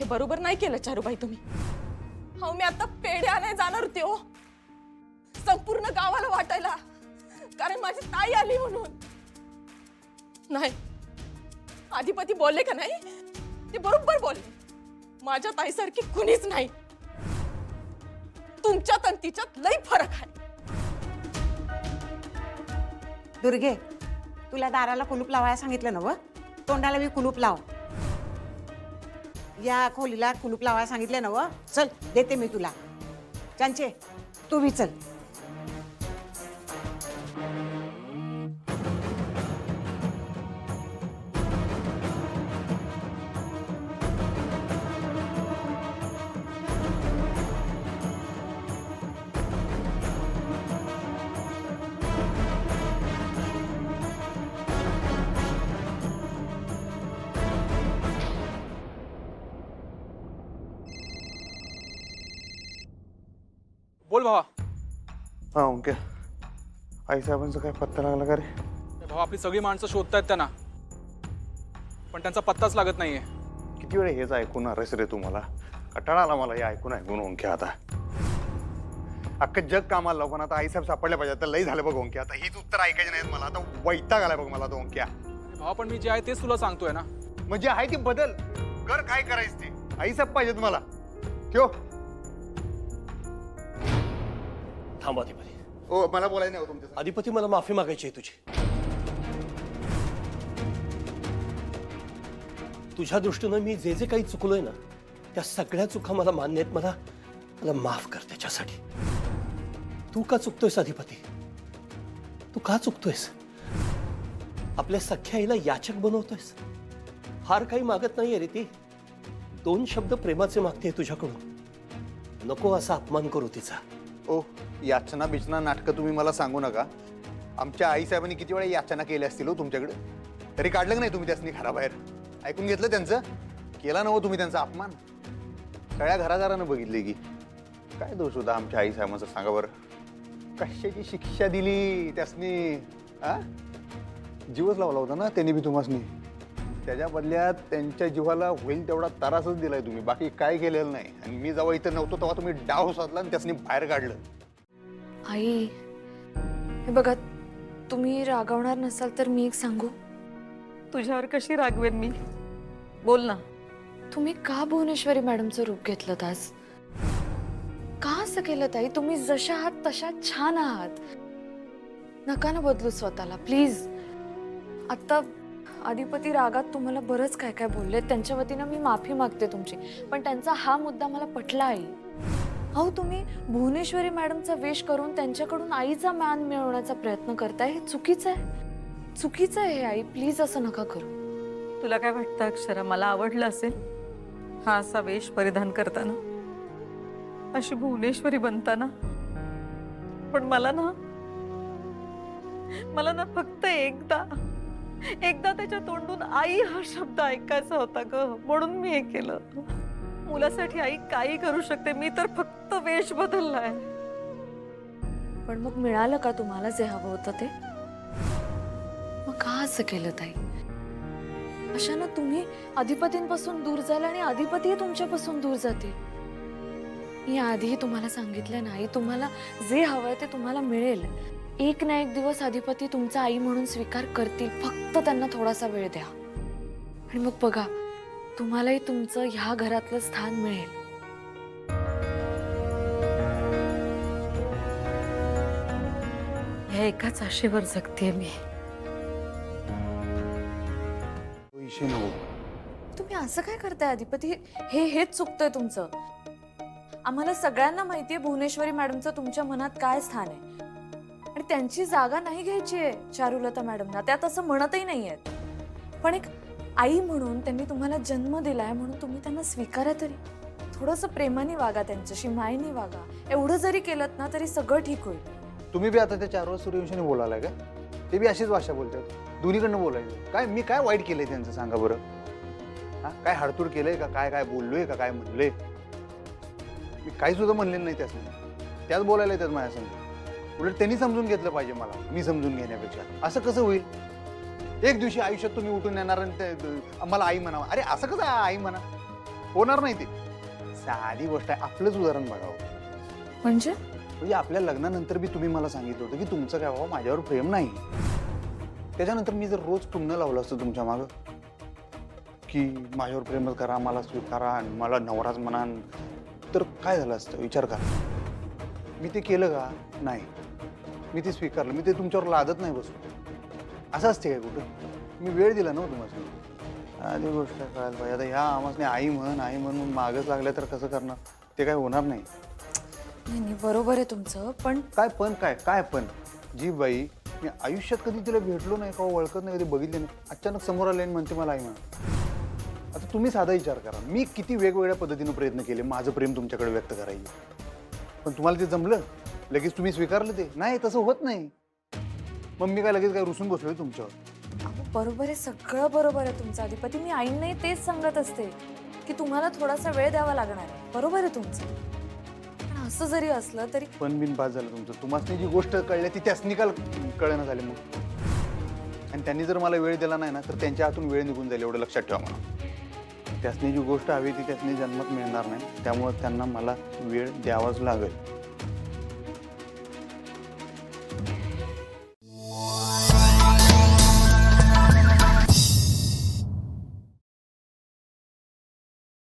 बरोबर नाही केलं चारूबाई तुम्ही. हो मी आता पेढे आणायला जाणार होते हो, संपूर्ण गावाला वाटायला, कारण माझी ताई आली म्हणून. नाही, अधिपती बोलले का नाही ते बरोबर बोलले. माझ्या ताईसारखी कुणीच नाही. तुमच्यात आणि तिच्यात लई फरक आहे. दुर्गे, तुला दाराला कुलूप लावायला सांगितलं ना व? तोंडाला बी कुलूप लाव. या खोलीला कुलूप लावायला सांगितलं ना व? चल देते मी तुला. चांचे तू बी चल. बोल भावा. हा ओंक्या, आईसाहेबांचा काय पत्ता लागला का रे? भावा आपली सगळी माणसं शोधतायत त्यांना, पण त्यांचा पत्ताच लागत नाहीये. किती वेळ हेच ऐकून आहेस रे तुम्हाला? कंटाळा आला मला हे ऐकून ओंक्या. आता अख्खं जग कामाला लाव, पण आता आईसाहेब सापडल्या पाहिजे. आता लई झालं बघ ओंक्या. आता हीच उत्तर ऐकायची नाहीत मला. आता वैताग आलाय बघ मला तो ओंक्या. भावा पण मी जे आहे तेच तुला सांगतोय ना. म्हणजे आहे ती बदल कर, काय करायचं ते. आईसाहेब पाहिजेत मला. ठेव. थांब अधिपती. ओ मला बोलायचं नाही तुमच्या. अधिपती मला माफी मागायची आहे तुझी. तुझ्या दृष्टीनं मी जे जे काही चुकलोय ना, त्या सगळ्या चुका मला मान्य आहेत. मला माफ कर त्याच्यासाठी. तू का चुकतोयस अधिपती? तू का चुकतोयस? आपल्या सख्या आईला याचक बनवतोयस. फार काही मागत नाहीये रे ती. 2 शब्द प्रेमाचे मागते तुझ्याकडून. नको असा अपमान करू तिचा. ओ याचना बिचना नाटकं तुम्ही मला सांगू नका. आमच्या आईसाहेबांनी किती वेळा याचना केल्या असतील हो तुमच्याकडे, तरी काढलं का नाही तुम्ही त्यासनी घराबाहेर? ऐकून घेतलं त्यांचं? केला ना हो तुम्ही त्यांचा अपमान? सगळ्या घरादारानं बघितले की. काय दोष होता आमच्या आईसाहेबांचा सांगा बरं? कशाची शिक्षा दिली त्यासनी? जीवच लावला होता ना त्यांनी बी तुम्हासनी. त्याच्या बदल्यात त्यांच्या जीवाला होईल तेवढा त्रासच दिलाय तुम्ही, बाकी काय केलेलं नाही. आणि मी जेव्हा इथं नव्हतो तेव्हा तुम्ही डाव साधला आणि त्यासनी बाहेर काढलं. आई, हे बघा, तुम्ही रागवणार नसाल तर मी एक सांगू? तुझ्यावर कशी रागवेन मी? बोल ना. तुम्ही का भुवनेश्वरी मॅडमचं रूप घेतलं आज? का असं केलं ताई? तुम्ही जशा आहात तशा छान आहात. नका ना बदलू स्वतःला प्लीज. आता अधिपती रागात तुम्हाला बरंच काय काय बोलले, त्यांच्या वतीनं मी माफी मागते तुमची, पण त्यांचा हा मुद्दा मला पटला आई. अहो तुम्ही भुवनेश्वरी मॅडमचा वेश करून त्यांच्याकडून आईचा मान मिळवण्याचा प्रयत्न करताय. हे चुकीचं आहे. चुकीचं आहे हे आई. प्लीज असं नका करू. तुला काय वाटतं अक्षरा, मला आवडलं असेल हा असा वेश परिधान करताना, अशी भुवनेश्वरी बनताना? पण मला ना फक्त एकदा त्याच्या तोंडून आई हा शब्द ऐकायचा होता ग, म्हणून मी हे केलं. मुलासाठी आई काही करू शकते, मी तर फक्त वेश बदललाय. पण मग मिळालं का तुम्हाला जे हवं होतं ते? मग का असं केलं ताई? अशानं तुम्ही अधिपतींपासून दूर जाल आणि अधिपती तुमच्यापासून दूर जातील. मी आधीही तुम्हाला सांगितलं नाही, तुम्हाला जे हवंय ते तुम्हाला मिळेल. एक ना एक दिवस अधिपती तुमचा आई म्हणून स्वीकार करतील. फक्त त्यांना थोडासा वेळ द्या आणि मग बघा तुम्हालाही तुमचं ह्या घरातलं स्थान मिळेल. ह्या एकाच आशेवर जगतेय मी. तुम्ही असं काय करताय अधिपती? हेच चुकतंय तुमचं. आम्हाला सगळ्यांना माहितीये भुवनेश्वरी मॅडमचं तुमच्या मनात काय स्थान आहे, आणि त्यांची जागा नाही घ्यायची आहे चारुलता मॅडमना. त्या तसं म्हणतही नाहीयेत. पण एक आई म्हणून त्यांनी तुम्हाला जन्म दिलाय, म्हणून तुम्ही त्यांना स्वीकारा तरी. थोडंसं प्रेमाने वागा, त्यांच्याशी मायेने वागा. एवढं जरी केलं ना तरी सगळं ठीक होईल. तुम्ही बी आता त्या 4 वर्ष सूर्यवंशीने बोलायला का? ते बी अशीच भाषा बोलतात. दोन्हीकडनं बोलायचं काय? मी काय वाईट केलंय त्यांचं सांगा बरं? हा काय हाडतूड केलंय का? काय बोललोय का? काय म्हणलंय? मी काही सुद्धा म्हणलेलं नाही त्याच. त्याच बोलायला येतात माझ्या संग. उलट त्यांनी समजून घेतलं पाहिजे मला, मी समजून घेण्यापेक्षा. असं कसं होईल? एक दिवशी आयुष्यात तुम्ही उठून येणार आणि मला आई म्हणावं. अरे असं कसं आई म्हणा? होणार नाही ते. साधी गोष्ट आहे, आपलंच उदाहरण बघावं. म्हणजे म्हणजे आपल्या लग्नानंतर बी तुम्ही मला सांगितलं होतं की तुमचं काय बाबा माझ्यावर प्रेम नाही. त्याच्यानंतर मी जर रोज टुमणं लावलं असतं तुमच्या मागं की माझ्यावर प्रेमच करा, मला स्वीकारा आणि मला नवराच म्हणा, तर काय झालं असतं विचार करा. मी ते केलं का? नाही. मी ते स्वीकारलं, मी ते तुमच्यावर लादत नाही बसू. असं असते काय कुठं? मी वेळ दिला ना तुम्हाला. आधी गोष्ट कळायला पाहिजे. आता ह्या आमासने आई म्हणून मागच लागल्या तर कसं करणार? ते काय होणार नाही. नाही नाही, बरोबर आहे तुमचं, पण काय पण जी बाई मी आयुष्यात कधी तिला भेटलो नाही का, ओळखत नाही, कधी बघितले नाही, अचानक समोर आले आणि म्हणते मला आई म्हणा. आता तुम्ही साधा विचार करा, मी किती वेगवेगळ्या पद्धतीने प्रयत्न केले माझं प्रेम तुमच्याकडे व्यक्त करायचे, पण तुम्हाला ते जमलं? लगेच तुम्ही स्वीकारलं ते? नाही, तसं होत नाही. मग मी काय लगेच काय रुसून बसलोय तुमच्यावर? अहो, बरोबर आहे, सगळं बरोबर आहे तुमचं अधिपती. मी आईंनाही तेच सांगत असते की तुम्हाला थोडासा वेळ द्यावा लागणार आहे. बरोबर आहे तुमचं, पण असं जरी असलं तरी पण बिन पास झालं तुमचं. तुम्हाला जी गोष्ट कळली ती त्याच निकाल कळणं झाले मग. आणि त्यांनी जर मला वेळ दिला नाही ना तर त्यांच्या हातून वेळ निघून जाईल, एवढं लक्षात ठेवा मला. त्यासनी जी गोष्ट हवी ती त्यासनी जन्मात मिळणार नाही, त्यामुळे त्यांना मला वेळ द्यावाच लागेल.